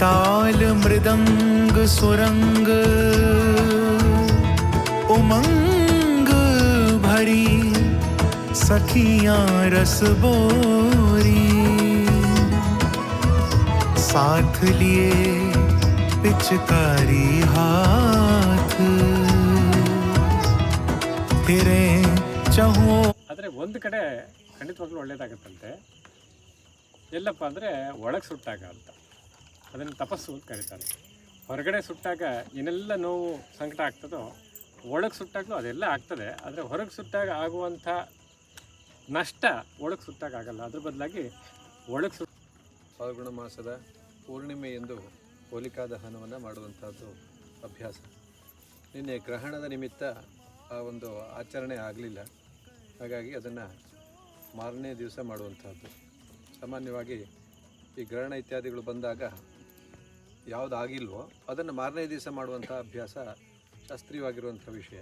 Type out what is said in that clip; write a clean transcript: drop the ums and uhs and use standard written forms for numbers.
ताल मृदंग सुरंग उमंग भरी सखियां रस बोरी साथ लिए पिचकारी हाथ फिरे चहो. ಆದರೆ ಒಂದು ಕಡೆ ಖಂಡಿತವಾಗ್ಲೂ ಒಳ್ಳೇದಾಗುತ್ತಂತೆ. ಎಲ್ಲಪ್ಪ ಅಂದರೆ ಒಳಗೆ ಸುಟ್ಟಾಗ ಅಂತ, ಅದನ್ನು ತಪಸ್ಸು ಅಂತ ಕರೀತಾರೆ. ಹೊರಗಡೆ ಸುಟ್ಟಾಗ ಏನೆಲ್ಲ ನೋವು ಸಂಕಟ ಆಗ್ತದೋ ಒಳಗೆ ಸುಟ್ಟಾಗಲೂ ಅದೆಲ್ಲ ಆಗ್ತದೆ. ಆದರೆ ಹೊರಗೆ ಸುಟ್ಟಾಗ ಆಗುವಂಥ ನಷ್ಟ ಒಳಗೆ ಸುಟ್ಟಾಗ ಆಗಲ್ಲ. ಅದ್ರ ಬದಲಾಗಿ ಒಳಗೆ ಫಾಲ್ಗುಣ ಮಾಸದ ಪೂರ್ಣಿಮೆ ಎಂದು ಹೋಲಿಕಾ ದಹನವನ್ನು ಮಾಡುವಂಥದ್ದು ಅಭ್ಯಾಸ. ನಿನ್ನೆ ಗ್ರಹಣದ ನಿಮಿತ್ತ ಆ ಒಂದು ಆಚರಣೆ ಆಗಲಿಲ್ಲ, ಹಾಗಾಗಿ ಅದನ್ನು ಮಾರನೇ ದಿವಸ ಮಾಡುವಂಥದ್ದು. ಸಾಮಾನ್ಯವಾಗಿ ಈ ಗ್ರಹಣ ಇತ್ಯಾದಿಗಳು ಬಂದಾಗ ಯಾವುದಾಗಿಲ್ವೋ ಅದನ್ನು ಮಾರನೇ ದಿವಸ ಮಾಡುವಂಥ ಅಭ್ಯಾಸ ಶಾಸ್ತ್ರೀಯವಾಗಿರುವಂಥ ವಿಷಯ.